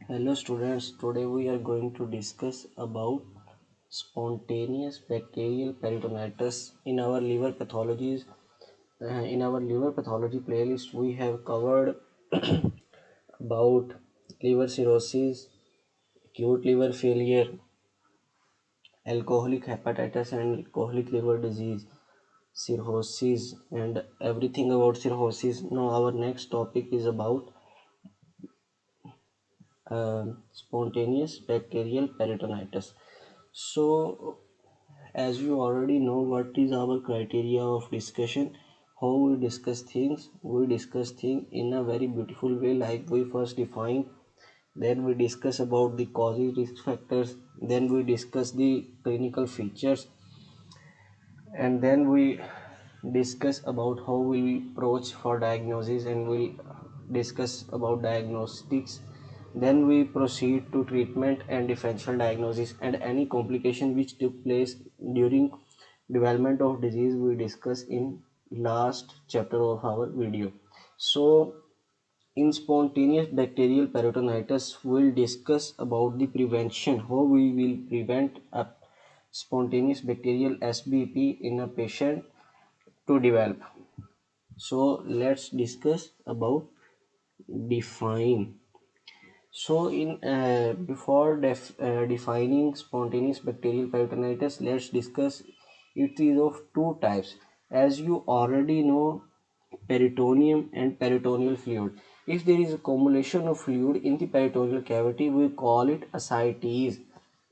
Hello students, today we are going to discuss about spontaneous bacterial peritonitis in our liver pathologies. In our liver pathology playlist, we have covered about liver cirrhosis, acute liver failure, alcoholic hepatitis and alcoholic liver disease, cirrhosis and everything about cirrhosis. Now our next topic is about spontaneous bacterial peritonitis. So as you already know what is our criteria of discussion, how we discuss things in a very beautiful way, like we first define, then we discuss about the causes, risk factors, then we discuss the clinical features, and then we discuss about how we approach for diagnosis, and we'll discuss about diagnostics. Then we proceed to treatment and differential diagnosis, and any complication which took place during development of disease we discuss in last chapter of our video. So in spontaneous bacterial peritonitis, we'll discuss about the prevention, how we will prevent a spontaneous bacterial SBP in a patient to develop. So let's discuss about define. So in before defining spontaneous bacterial peritonitis, let's discuss it is of two types. As you already know, peritoneum and peritoneal fluid. If there is accumulation of fluid in the peritoneal cavity, we call it ascites.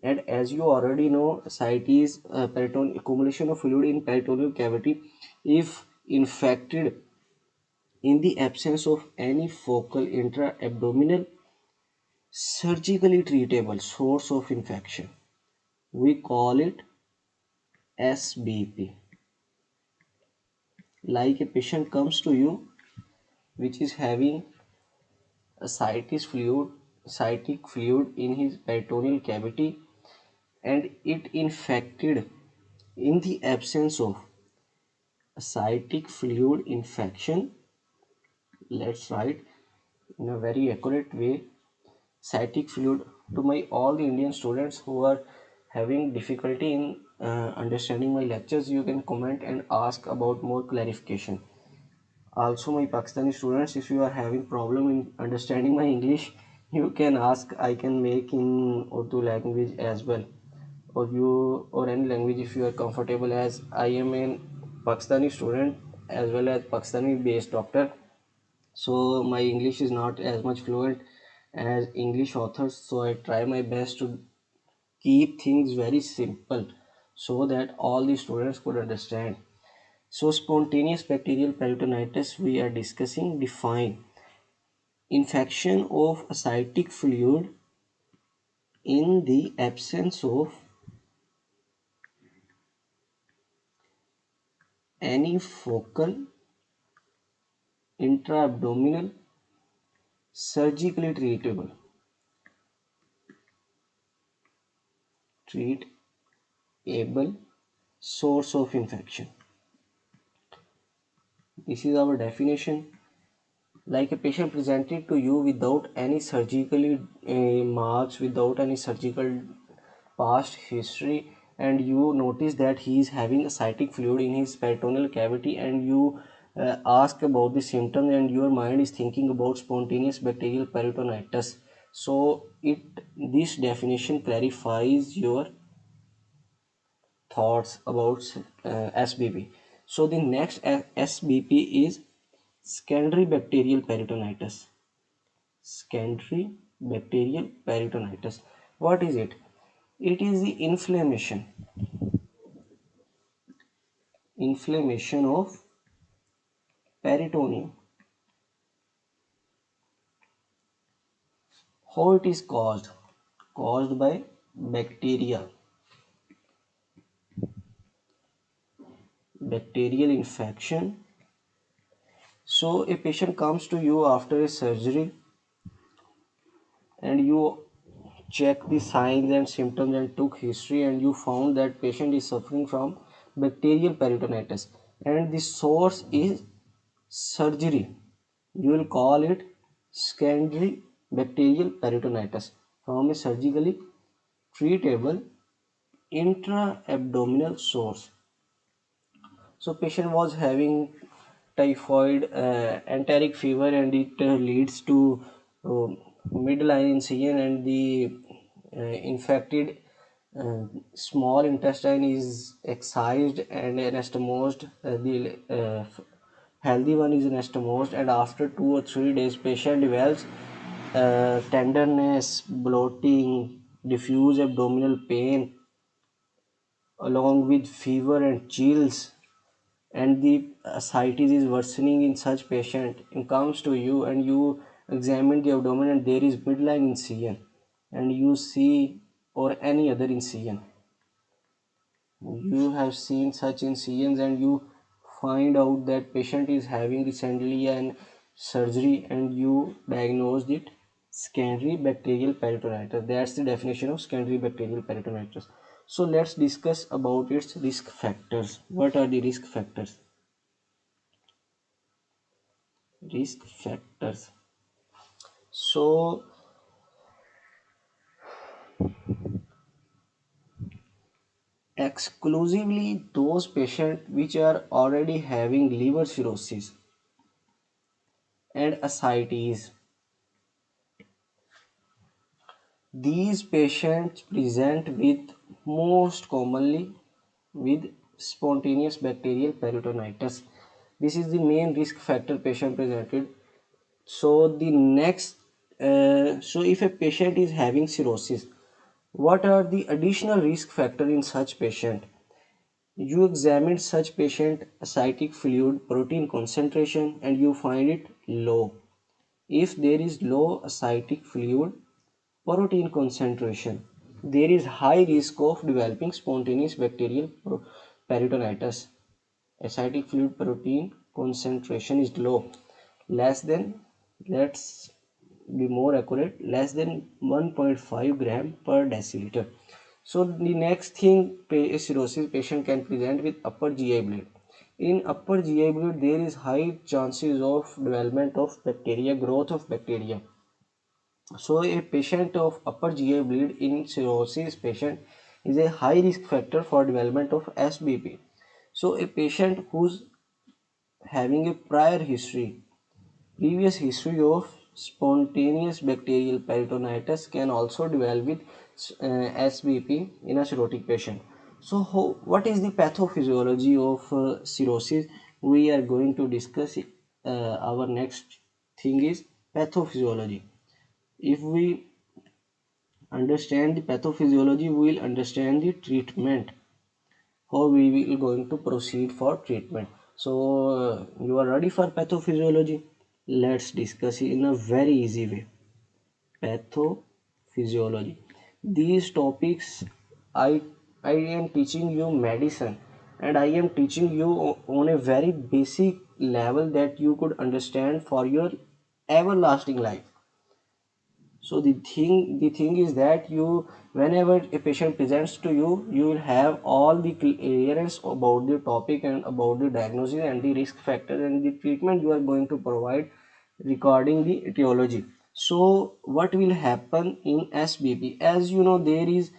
And as you already know, ascites, accumulation of fluid in peritoneal cavity, if infected in the absence of any focal intra-abdominal surgically treatable source of infection, we call it SBP. Like a patient comes to you which is having ascitic fluid in his peritoneal cavity, and it infected in the absence of ascitic fluid infection. Let's write in a very accurate way ascitic fluid. To my all the Indian students who are having difficulty in understanding my lectures, you can comment and ask about more clarification. Also my Pakistani students, if you are having problem in understanding my English, you can ask. I can make in Urdu language as well, or you or any language if you are comfortable, as I am a Pakistani student as well as Pakistani based doctor. So my English is not as much fluent as English authors, so I try my best to keep things very simple so that all the students could understand. So spontaneous bacterial peritonitis we are discussing. Define: infection of ascitic fluid in the absence of any focal intra-abdominal surgically treatable source of infection. This is our definition. Like a patient presented to you without any surgically marks, without any surgical past history, and you notice that he is having ascitic fluid in his peritoneal cavity, and you ask about the symptoms, and your mind is thinking about spontaneous bacterial peritonitis. So this definition clarifies your thoughts about SBP. So the next SBP is secondary bacterial peritonitis. Secondary bacterial peritonitis. What is it? It is the inflammation of peritoneum. How it is caused? Caused by bacteria, bacterial infection. So a patient comes to you after a surgery, and you check the signs and symptoms and took history, and you found that patient is suffering from bacterial peritonitis, and the source is surgery. You will call it secondary bacterial peritonitis from a surgically treatable intra-abdominal source. So patient was having typhoid, enteric fever, and it leads to midline incision, and the infected uh, small intestine is excised and anastomosed. The healthy one is anastomosed, and after 2 or 3 days, patient develops tenderness, bloating, diffuse abdominal pain, along with fever and chills, and the ascites is worsening in such patient and comes to you, and you examine the abdomen and there is midline incision, and you see, or any other incision, you have seen such incisions, and you find out that patient is having recently an surgery, and you diagnosed it secondary bacterial peritonitis. That's the definition of secondary bacterial peritonitis. So let's discuss about its risk factors. What are the risk factors? Risk factors. So exclusively those patients which are already having liver cirrhosis and ascites. These patients present with, most commonly, with spontaneous bacterial peritonitis. This is the main risk factor patient presented. So the next, so if a patient is having cirrhosis, what are the additional risk factor in such patient? You examine such patient ascitic fluid protein concentration and you find it low. If there is low ascitic fluid protein concentration, there is high risk of developing spontaneous bacterial peritonitis. Ascitic fluid protein concentration is low, less than, let's be more accurate, less than 1.5 gram per deciliter. So the next thing, cirrhosis patient can present with upper GI bleed. In upper GI bleed, there is high chances of development of bacteria, growth of bacteria. So a patient of upper GI bleed in cirrhosis patient is a high risk factor for development of SBP. So a patient who's having a previous history of spontaneous bacterial peritonitis can also develop with SBP in a cirrhotic patient. So what is the pathophysiology of cirrhosis? We are going to discuss it. Our next thing is pathophysiology. If we understand the pathophysiology, we will understand the treatment, how we will going to proceed for treatment. So you are ready for pathophysiology? Let's discuss it in a very easy way. Pathophysiology. These topics, i I am teaching you medicine, and I am teaching you on a very basic level that you could understand for your everlasting life. So the thing is that you, whenever a patient presents to you, you will have all the clearance about the topic and about the diagnosis and the risk factor and the treatment you are going to provide regarding the etiology. So what will happen in SBP? As you know, there is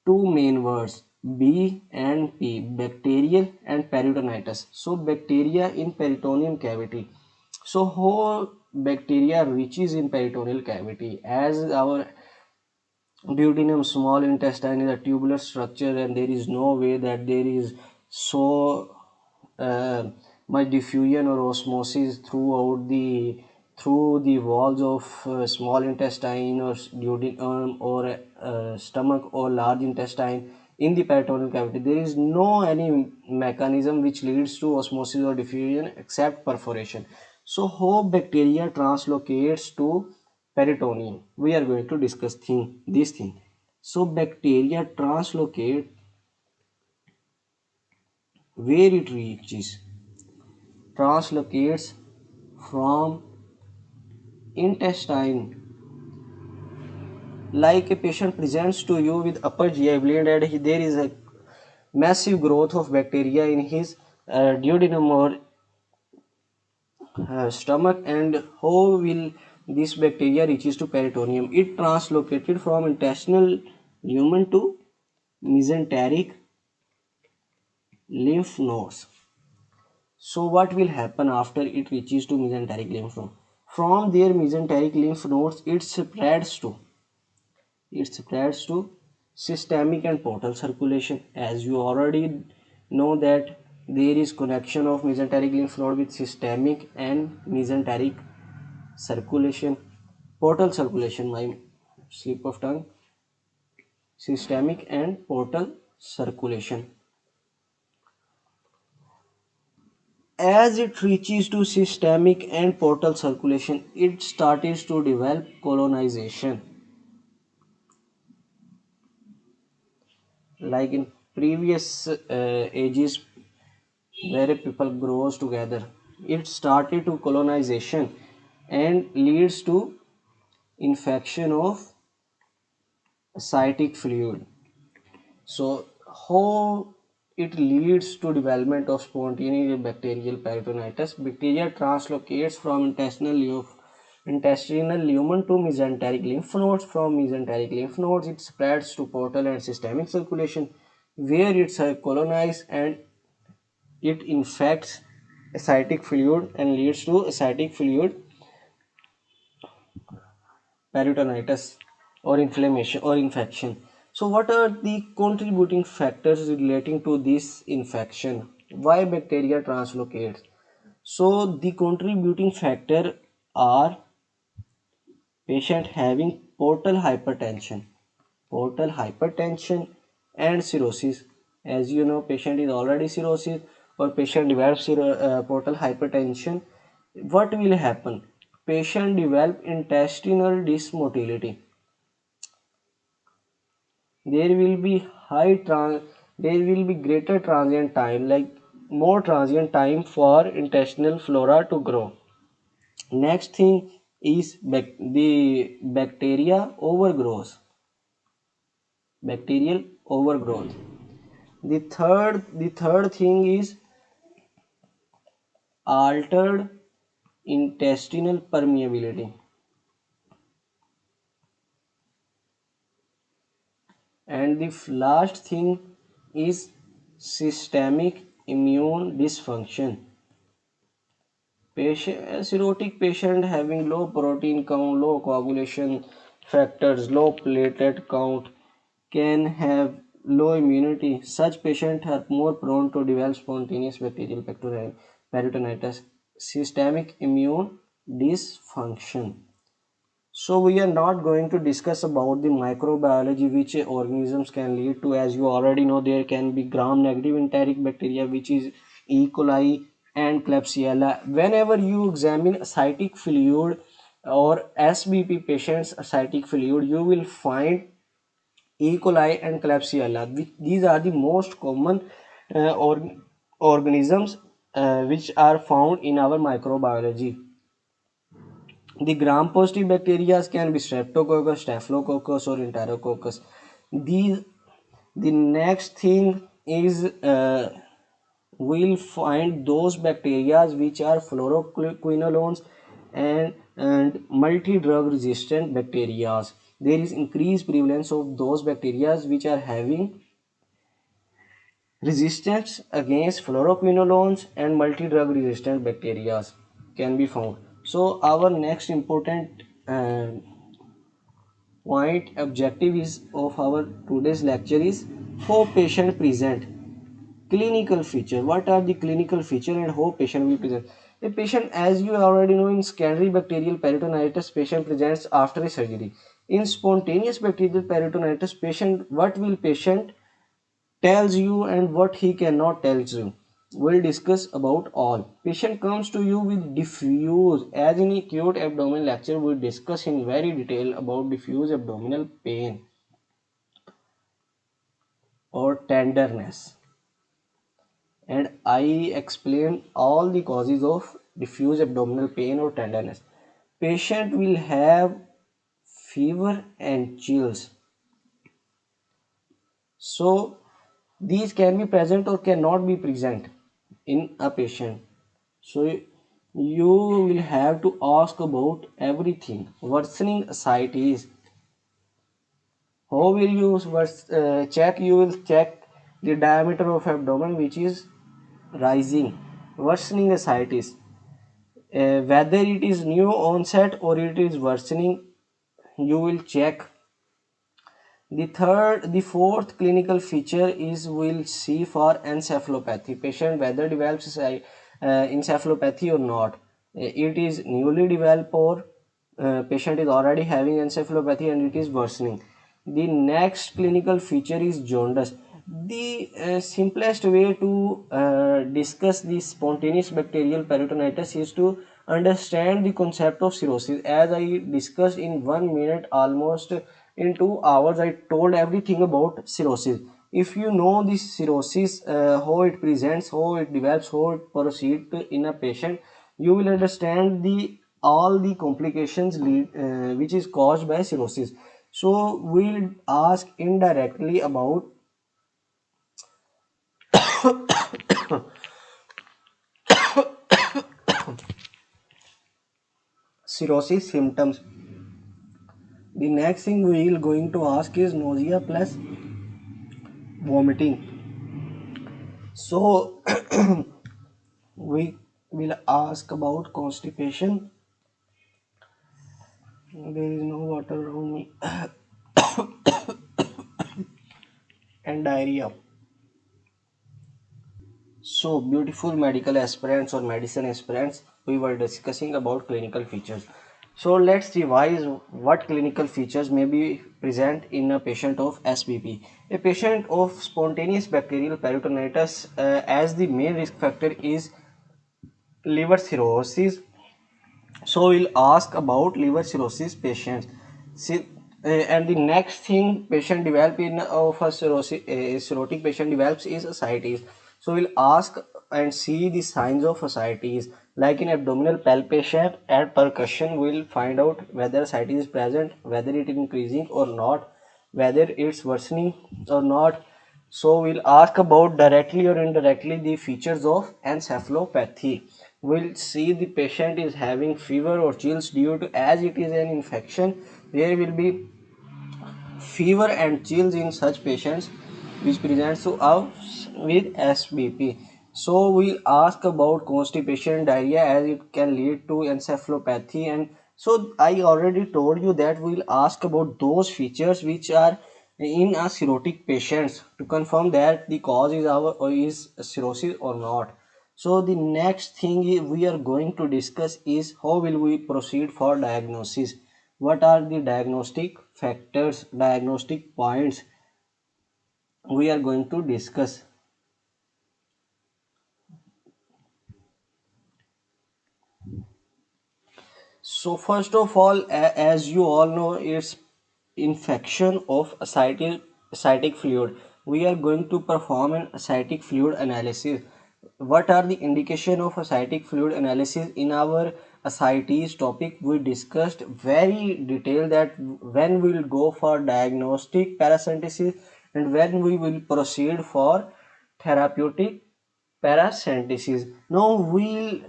two main words, B and P, bacterial and peritonitis. So bacteria in peritoneum cavity. So how bacteria reaches in peritoneal cavity? As our duodenum, small intestine, is a tubular structure, and there is no way that there is so uh, much diffusion or osmosis through the walls of small intestine or duodenum or stomach or large intestine in the peritoneal cavity. There is no any mechanism which leads to osmosis or diffusion except perforation. So how bacteria translocates to peritoneum? We are going to discuss this thing. So bacteria translocate where it reaches. Translocates from intestine. Like a patient presents to you with upper GI bleed and there is a massive growth of bacteria in his duodenum or stomach, and how will this bacteria reaches to peritoneum. It translocated from intestinal lumen to mesenteric lymph nodes. So what will happen after it reaches to mesenteric lymph node? From their mesenteric lymph nodes, it spreads to systemic and portal circulation. As you already know that there is connection of mesenteric lymph node with systemic and mesenteric circulation, portal circulation, my slip of tongue, systemic and portal circulation. As it reaches to systemic and portal circulation, it starts to develop colonization. Like in previous ages where people grows together, it started to colonization and leads to infection of ascitic fluid. So how it leads to development of spontaneous bacterial peritonitis? Bacteria translocates from intestinal lumen to mesenteric lymph nodes. From mesenteric lymph nodes, it spreads to portal and systemic circulation, where it colonizes and it infects ascitic fluid and leads to ascitic fluid peritonitis or inflammation or infection. So what are the contributing factors relating to this infection? Why bacteria translocates? So the contributing factor are patient having portal hypertension and cirrhosis. As you know, patient is already cirrhosis or patient develops portal hypertension. What will happen? Patient develop intestinal dysmotility. There will be there will be greater transient time, like more transient time for intestinal flora to grow. Next thing is the bacterial overgrowth. The third thing is altered intestinal permeability. And the last thing is systemic immune dysfunction. A cirrhotic patient having low protein count, low coagulation factors, low platelet count can have low immunity. Such patients are more prone to develop spontaneous bacterial peritonitis, systemic immune dysfunction. So we are not going to discuss about the microbiology which organisms can lead to. As you already know, there can be gram-negative enteric bacteria, which is E. coli and Klebsiella. Whenever you examine ascitic fluid or SBP patients ascitic fluid, you will find E. coli and Klebsiella. These are the most common organisms which are found in our microbiology. The gram-positive bacteria can be Streptococcus, Staphylococcus, or Enterococcus. The next thing is we'll find those bacteria which are fluoroquinolones and multi-drug resistant bacteria. There is increased prevalence of those bacteria which are having resistance against fluoroquinolones and multi-drug resistant bacteria can be found. So our next important point objective is of our today's lecture is how patient present. Clinical feature. What are the clinical feature and how patient will present? A patient, as you already know, in secondary bacterial peritonitis, patient presents after a surgery. In spontaneous bacterial peritonitis, patient tells you and what he cannot tells you. We'll discuss about all. Patient comes to you with diffuse, as in acute abdominal lecture, we'll discuss in very detail about diffuse abdominal pain or tenderness. And I explained all the causes of diffuse abdominal pain or tenderness. Patient will have fever and chills. So these can be present or cannot be present in a patient. So You will have to ask about everything. Worsening ascites. How will you check? You will check the diameter of abdomen which is rising. Worsening ascites. Whether it is new onset or it is worsening, you will check. The fourth clinical feature is we'll see for encephalopathy. Patient whether develops encephalopathy or not. It is newly developed or patient is already having encephalopathy and it is worsening. The next clinical feature is jaundice. The simplest way to discuss the spontaneous bacterial peritonitis is to understand the concept of cirrhosis. As I discussed in 1 minute, almost in 2 hours, I told everything about cirrhosis. If you know this cirrhosis, how it presents, how it develops, how it proceeds in a patient, you will understand the all the complications which is caused by cirrhosis. So we'll ask indirectly about cirrhosis symptoms. The next thing we will going to ask is nausea plus vomiting. So we will ask about constipation. There is no water around me. And diarrhea. So, beautiful medical aspirants or medicine aspirants, we were discussing about clinical features. So, let's revise what clinical features may be present in a patient of SBP. A patient of spontaneous bacterial peritonitis, as the main risk factor is liver cirrhosis. So, we'll ask about liver cirrhosis patients. See, and the next thing patient develop in of a cirrhotic patient develops is ascites. So we'll ask and see the signs of ascites. Like in abdominal palpation and percussion, we'll find out whether ascites is present, whether it is increasing or not, whether it's worsening or not. So we'll ask about directly or indirectly the features of encephalopathy. We'll see the patient is having fever or chills due to, as it is an infection, there will be fever and chills in such patients which presents to us with SBP. So we ask about constipation, diarrhea, as it can lead to encephalopathy. And so I already told you that we'll ask about those features which are in a cirrhotic patients to confirm that the cause is our or is cirrhosis or not. So the next thing we are going to discuss is how will we proceed for diagnosis. What are the diagnostic factors, diagnostic points we are going to discuss. So first of all, as you all know, it's infection of ascitic fluid. We are going to perform an ascitic fluid analysis. What are the indication of ascitic fluid analysis? In our ascites topic, we discussed very detailed that when we will go for diagnostic paracentesis and when we will proceed for therapeutic paracentesis. Now we'll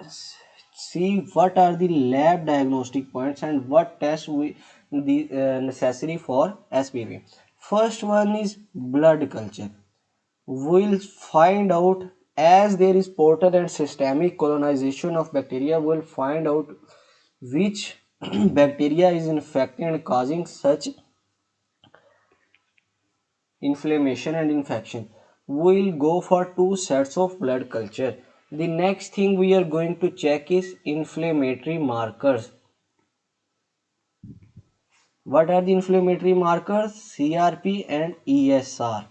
see what are the lab diagnostic points and what tests we the necessary for SPV. First one is blood culture. We'll find out, as there is portal and systemic colonization of bacteria, we'll find out which bacteria is infecting and causing such inflammation and infection. We'll go for two sets of blood culture. The next thing we are going to check is inflammatory markers. What are the inflammatory markers? CRP and ESR.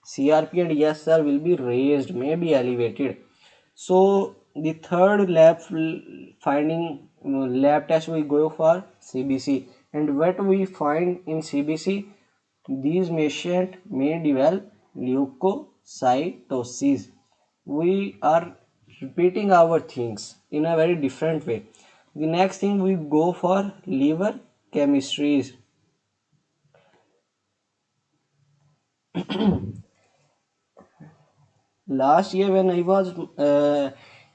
CRP and ESR will be raised, may be elevated. So the third finding lab test we go for CBC, and what we find in CBC, these patients may develop leukocytosis. We are repeating our things in a very different way. The next thing we go for liver chemistries. Last year when I was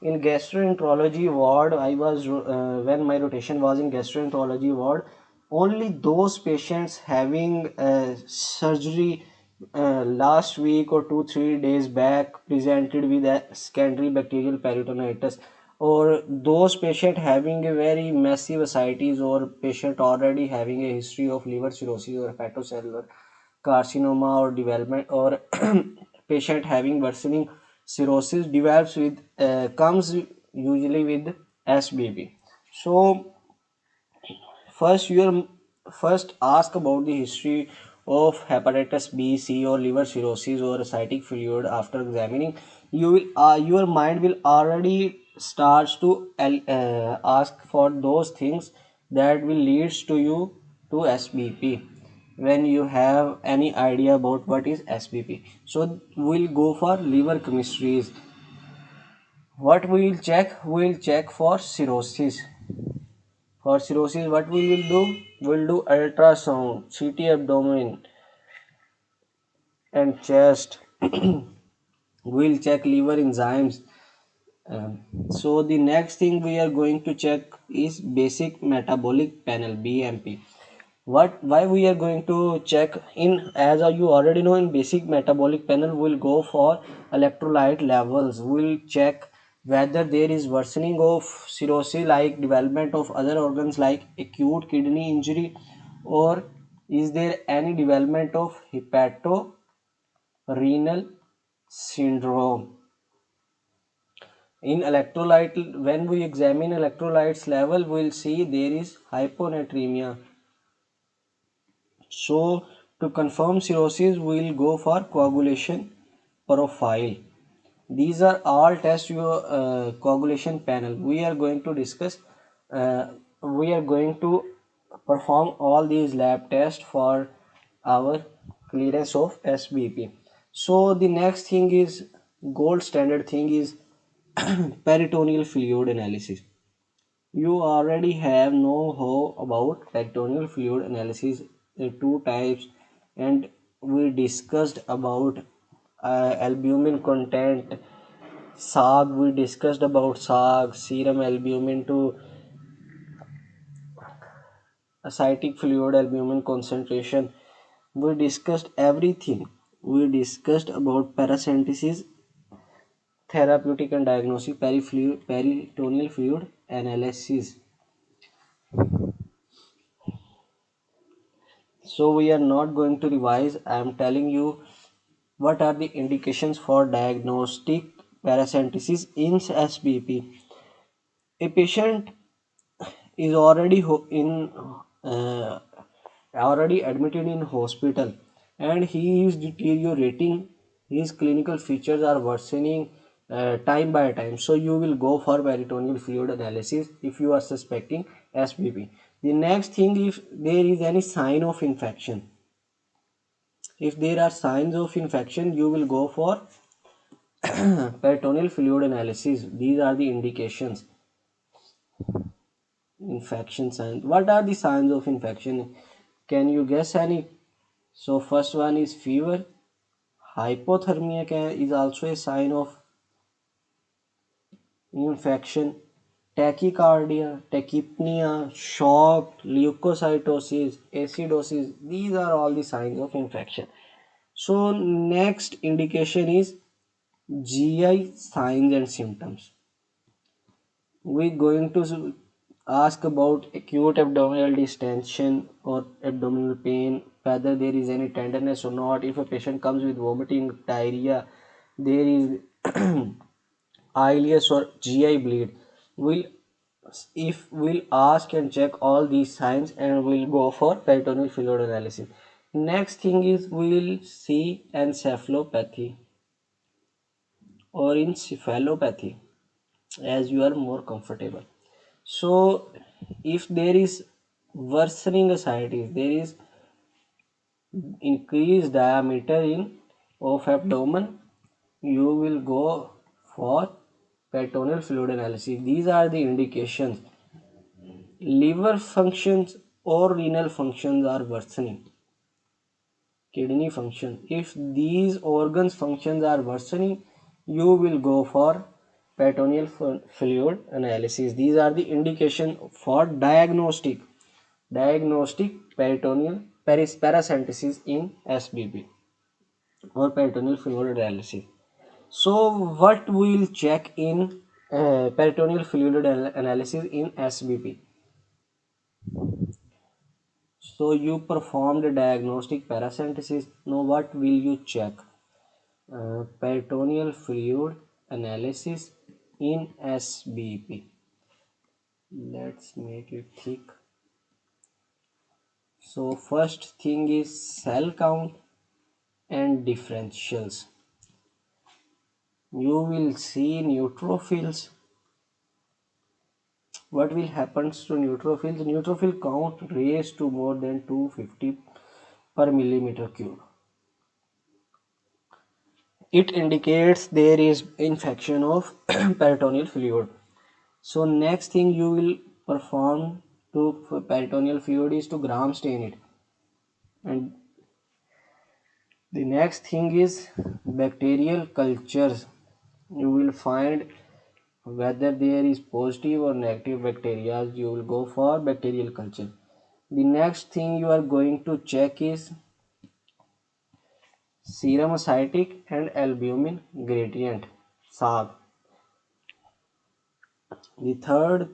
In gastroenterology ward, I was when my rotation was in gastroenterology ward, only those patients having surgery last week or 2-3 days back presented with a secondary bacterial peritonitis, or those patient having a very massive ascites, or patient already having a history of liver cirrhosis or hepatocellular carcinoma or development, or patient having worsening cirrhosis develops with comes usually with SBP. So first ask about the history of hepatitis B, C, or liver cirrhosis or ascitic fluid. After examining, you will your mind will already starts to ask for those things that will leads to you to SBP when you have any idea about what is SBP. So we'll go for liver chemistries. What we will check? We will check for cirrhosis. For cirrhosis, what we will do? We'll do ultrasound, CT abdomen and chest. We'll check liver enzymes. So the next thing we are going to check is basic metabolic panel, BMP. Why we are going to check in, as you already know, in basic metabolic panel we'll go for electrolyte levels. We'll check whether there is worsening of cirrhosis, like development of other organs like acute kidney injury, or is there any development of hepatorenal syndrome. In electrolyte, when we examine electrolytes level, we'll see there is hyponatremia. So to confirm cirrhosis, we will go for coagulation profile. These are all tests your coagulation panel. We are going to discuss. We are going to perform all these lab tests for our clearance of SBP. So the next thing is gold standard thing is peritoneal fluid analysis. You already have know how about peritoneal fluid analysis, two types, and we discussed about albumin content, SAG. We discussed about SAG, serum albumin to ascitic fluid albumin concentration. We discussed everything. We discussed about paracentesis, therapeutic and diagnostic peritoneal fluid analysis. So we are not going to revise. I am telling you what are the indications for diagnostic paracentesis in SBP. A patient is uh, already admitted in hospital and he is deteriorating. His clinical features are worsening time by time. So you will go for peritoneal fluid analysis if you are suspecting SBP. The next thing, if there is any sign of infection, if there are signs of infection, you will go for peritoneal fluid analysis. These are the indications. Infection signs. What are the signs of infection? Can you guess any? So first one is fever. Hypothermia is also a sign of infection. Tachycardia, tachypnea, shock, leukocytosis, acidosis. These are all the signs of infection. So next indication is GI signs and symptoms. We're going to ask about acute abdominal distension or abdominal pain, whether there is any tenderness or not. If a patient comes with vomiting, diarrhea, there is ileus or GI bleed. We'll if we'll ask and check all these signs and we'll go for peritoneal fluid analysis. Next thing is we'll see encephalopathy or encephalopathy as you are more comfortable. So if there is worsening ascites, there is increased diameter in of abdomen, you will go for peritoneal fluid analysis. These are the indications. Liver functions or renal functions are worsening. Kidney function. If these organs functions are worsening, you will go for peritoneal fluid analysis. These are the indication for diagnostic peritoneal paracentesis in SBP or peritoneal fluid analysis. So what we will check in peritoneal fluid analysis in SBP? So you performed a diagnostic paracentesis. Now what will you check? Peritoneal fluid analysis in SBP. Let's make it thick. So first thing is cell count and differentials. You will see neutrophils. What will happen to neutrophils? Neutrophil count raised to more than 250 per millimeter cube. It indicates there is infection of peritoneal fluid. So next thing you will perform to peritoneal fluid is to gram stain it. And the next thing is bacterial cultures. You will find whether there is positive or negative bacteria. You will go for bacterial culture. The next thing you are going to check is serum acidic and albumin gradient, SAG. The third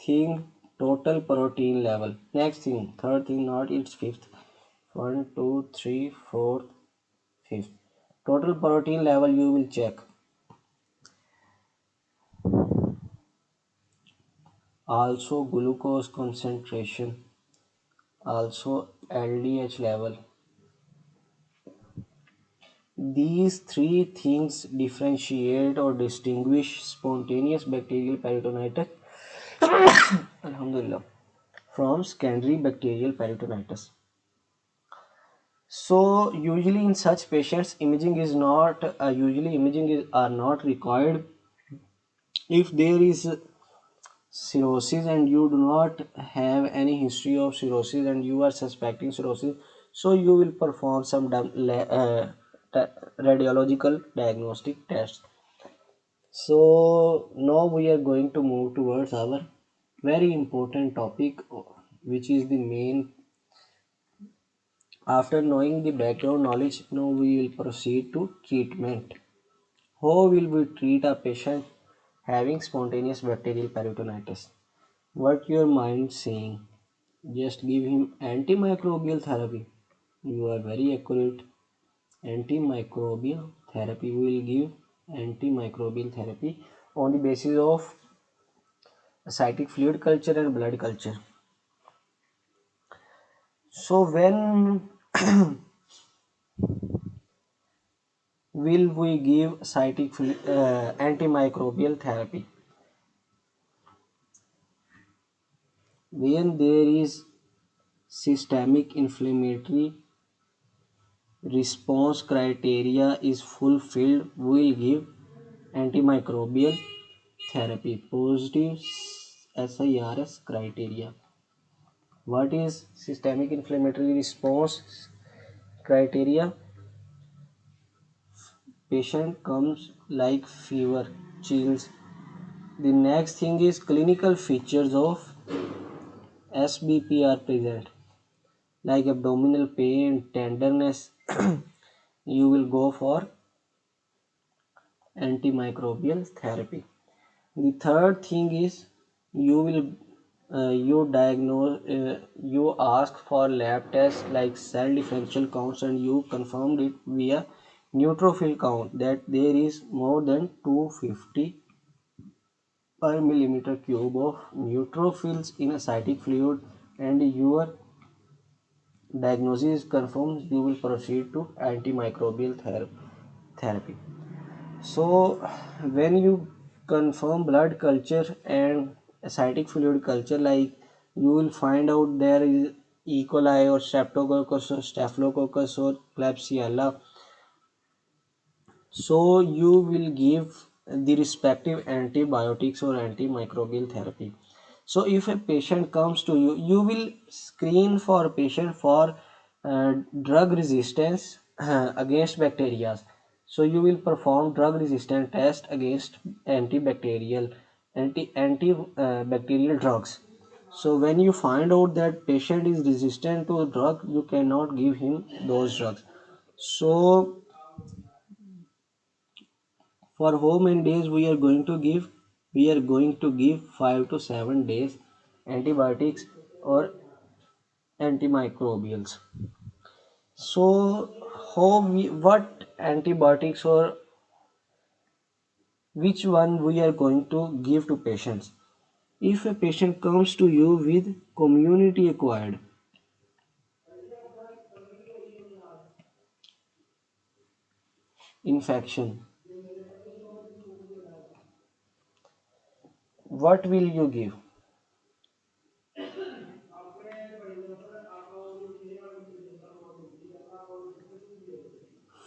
thing, total protein level. Next thing, third thing, not its fifth. One, two, three, fourth, fifth. Total protein level you will check. Also glucose concentration, also LDH level. These three things differentiate or distinguish spontaneous bacterial peritonitis Alhamdulillah, from secondary bacterial peritonitis. So usually in such patients imaging is not are not required if there is cirrhosis and you do not have any history of cirrhosis and you are suspecting cirrhosis, so you will perform some radiological diagnostic tests. So now we are going to move towards our very important topic, which is the main. After knowing the background knowledge, now we will proceed to treatment. How will we treat a patient having spontaneous bacterial peritonitis? What your mind saying? Just give him antimicrobial therapy. You are very accurate. Antimicrobial therapy. We will give antimicrobial therapy on the basis of cytic fluid culture and blood culture. So when will we give antimicrobial therapy? When there is systemic inflammatory response criteria is fulfilled, we will give antimicrobial therapy. Positive SIRS criteria. What is systemic inflammatory response criteria? Patient comes like fever, chills. The next thing is clinical features of SBP are present, like abdominal pain, tenderness. You will go for antimicrobial therapy. The third thing is you will you ask for lab tests like cell differential counts and you confirmed it via neutrophil count that there is more than 250 per millimeter cube of neutrophils in ascitic fluid and your diagnosis is confirmed, you will proceed to antimicrobial therapy. So when you confirm blood culture and ascitic fluid culture, like you will find out there is E. coli or streptococcus or staphylococcus or klebsiella, so you will give the respective antibiotics or antimicrobial therapy. So if a patient comes to you, you will screen for patient for drug resistance against bacteria. So you will perform drug resistant test against antibacterial drugs. So when you find out that patient is resistant to a drug, you cannot give him those drugs. So for how many days we are going to give? We are going to give 5 to 7 days antibiotics or antimicrobials. So what antibiotics or which one we are going to give to patients? If a patient comes to you with community acquired infection, what will you give?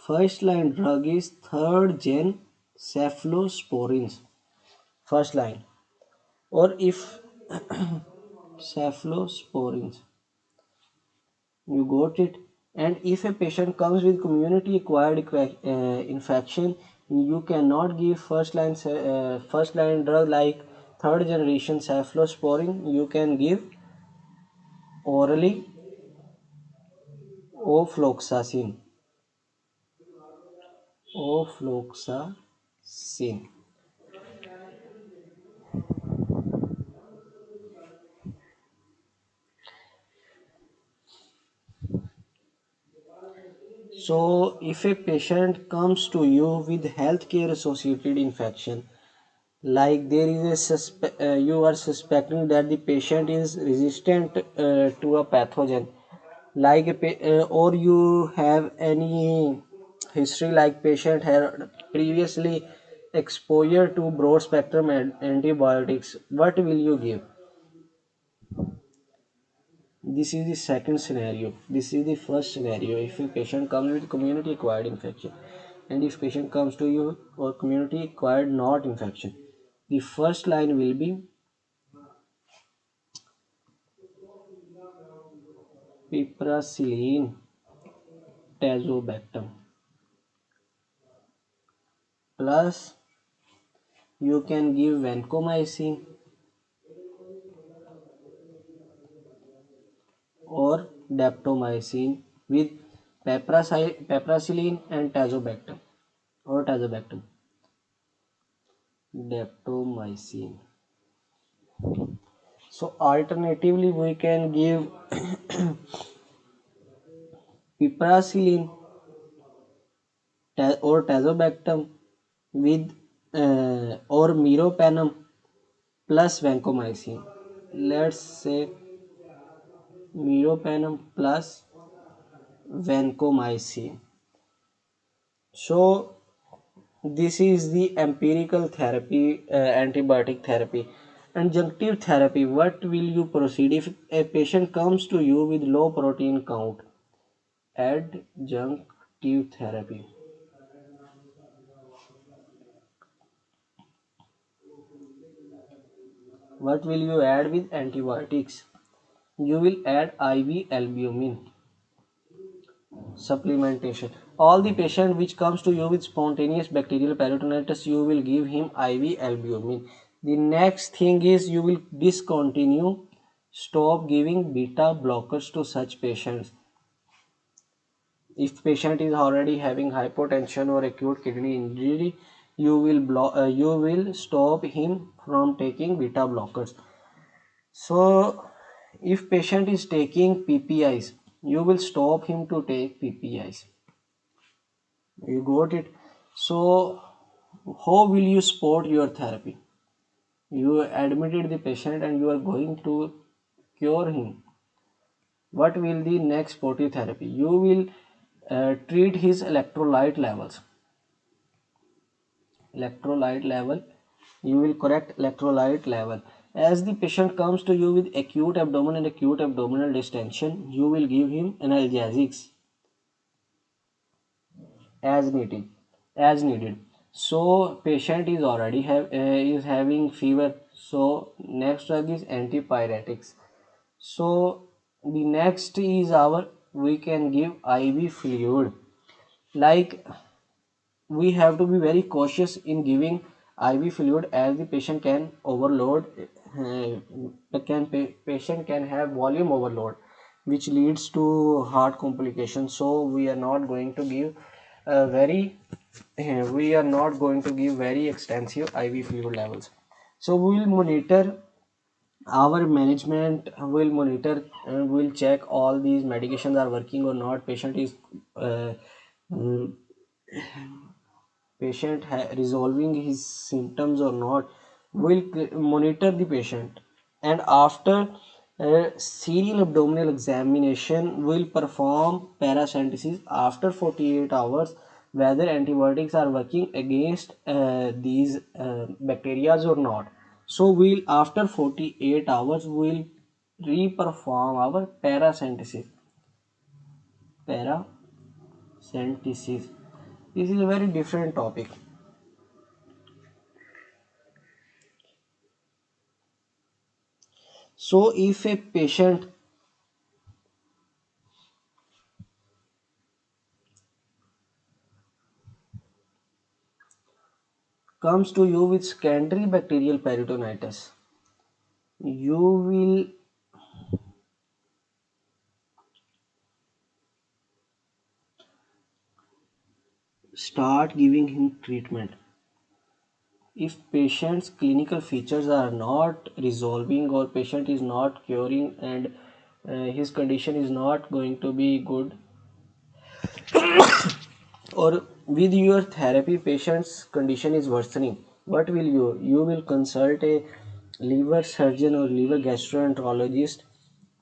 First line drug is third gen cephalosporins. First line. Or if cephalosporins, you got it. And if a patient comes with community acquired infection, you cannot give first line drug like third generation cephalosporin. You can give orally ofloxacin. Ofloxacin. So if a patient comes to you with healthcare associated infection, like there is you are suspecting that the patient is resistant to a pathogen, like or you have any history like patient had previously exposure to broad spectrum antibiotics, what will you give? This is the second scenario. This is the first scenario. If a patient comes with community acquired infection, and if patient comes to you or community acquired not infection, the first line will be piperacillin tazobactam plus you can give vancomycin or daptomycin with piperacillin and tazobactam or tazobactam. Daptomycin. So alternatively we can give piperacillin or tazobactam with or meropenem plus vancomycin. Let's say meropenem plus vancomycin. So this is the empirical therapy, antibiotic therapy. Adjunctive therapy, what will you proceed if a patient comes to you with low protein count? Adjunctive therapy. What will you add with antibiotics? You will add IV albumin supplementation. All the patient which comes to you with spontaneous bacterial peritonitis, you will give him IV albumin. The next thing is you will discontinue, stop giving beta blockers to such patients. If patient is already having hypotension or acute kidney injury, you will stop him from taking beta blockers. So if patient is taking PPIs, you will stop him to take PPIs. You got it. So how will you support your therapy? You admitted the patient and you are going to cure him. What will the next supportive therapy? You will treat his electrolyte levels. Electrolyte level. You will correct electrolyte level. As the patient comes to you with acute abdomen and acute abdominal distension, you will give him analgesics as needed. As needed. So patient is already is having fever. So next drug is antipyretics. So the next is our we can give IV fluid like we have to be very cautious in giving IV fluid, as the patient can overload, patient can have volume overload, which leads to heart complications. So we are not going to give we are not going to give very extensive IV fluid levels. So we will monitor, our management will monitor and will check all these medications are working or not, patient is uh, mm, resolving his symptoms or not. Will monitor the patient, and after serial abdominal examination will perform paracentesis after 48 hours, whether antibiotics are working against these bacteria or not. So we'll, after 48 hours, we'll reperform our paracentesis. This is a very different topic. So if a patient comes to you with secondary bacterial peritonitis, you will start giving him treatment. If patient's clinical features are not resolving, or patient is not curing, and his condition is not going to be good, or with your therapy patient's condition is worsening, what will you? You will consult a liver surgeon or liver gastroenterologist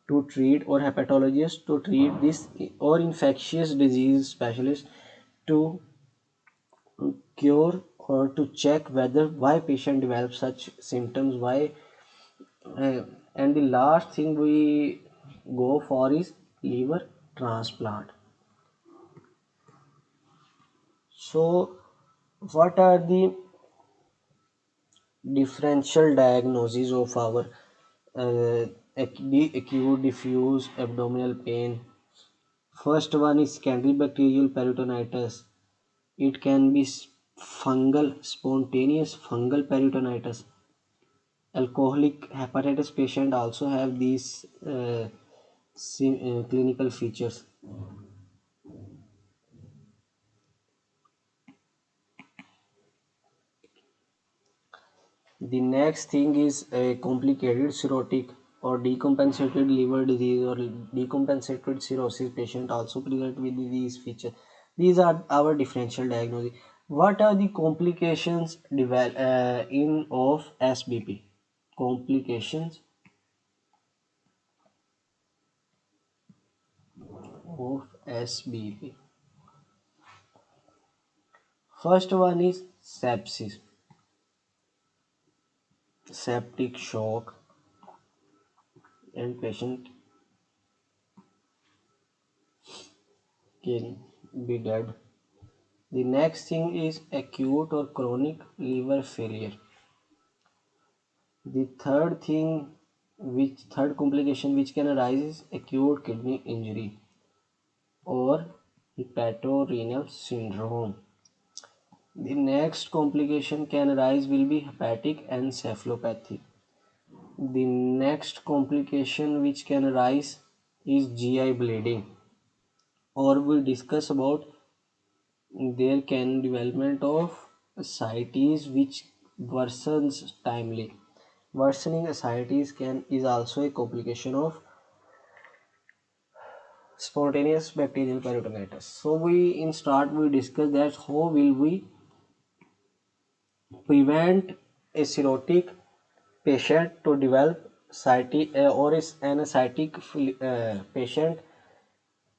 to treat, or hepatologist to treat this, or infectious disease specialist to cure, or to check whether why patient develops such symptoms, why, and the last thing we go for is liver transplant. So what are the differential diagnoses of our acute diffuse abdominal pain? First one is secondary bacterial peritonitis. It can be fungal, spontaneous fungal peritonitis. Alcoholic hepatitis patient also have these clinical features. The next thing is a complicated cirrhotic or decompensated liver disease, or decompensated cirrhosis patient also present with these features. These are our differential diagnosis. What are the complications in of SBP? Complications of SBP. First one is sepsis, septic shock, and patient can be dead. The next thing is acute or chronic liver failure. The third complication which can arise is acute kidney injury or hepatorenal syndrome. The next complication can arise will be hepatic encephalopathy. The next complication which can arise is GI bleeding, or we discuss about there can development of ascites which worsens timely. Worsening ascites can is also a complication of spontaneous bacterial peritonitis. So we in start we discuss that how will we prevent a cirrhotic patient to develop ascites, or is an ascitic patient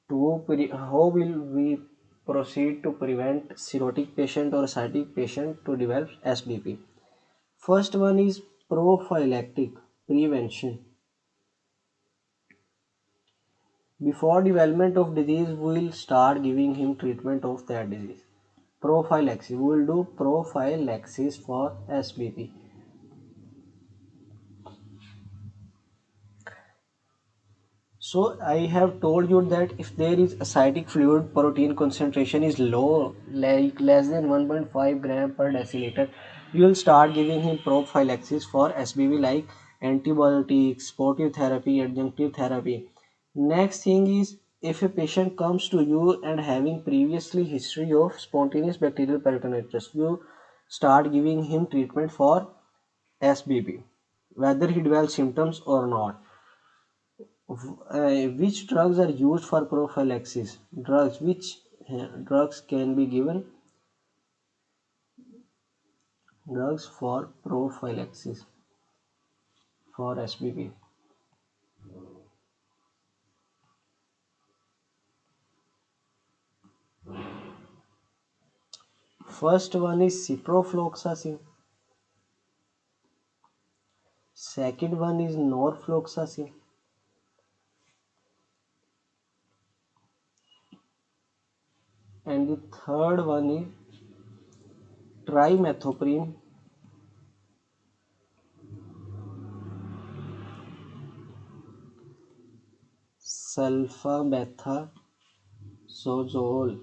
to how will we proceed to prevent cirrhotic patient or ascitic patient to develop SBP. First one is prophylactic prevention. Before development of disease, we will start giving him treatment of that disease. Prophylaxis. We will do prophylaxis for SBP. So I have told you that if there is acidic fluid protein concentration is low, like less than 1.5 gram per deciliter, you will start giving him prophylaxis for SBV like antibiotics, supportive therapy, adjunctive therapy. Next thing is, if a patient comes to you and having previously history of spontaneous bacterial peritonitis, you start giving him treatment for SBB, whether he develops symptoms or not. Which drugs are used for prophylaxis? Which drugs can be given? Drugs for prophylaxis for SBB. First one is ciprofloxacin. Second one is norfloxacin. And the third one is trimethoprim, sulfamethoxazole.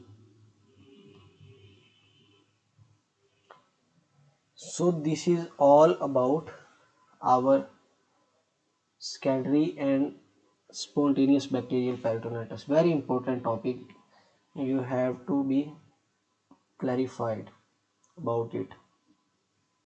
So this is all about our secondary and spontaneous bacterial peritonitis. Very important topic. You have to be clarified about it.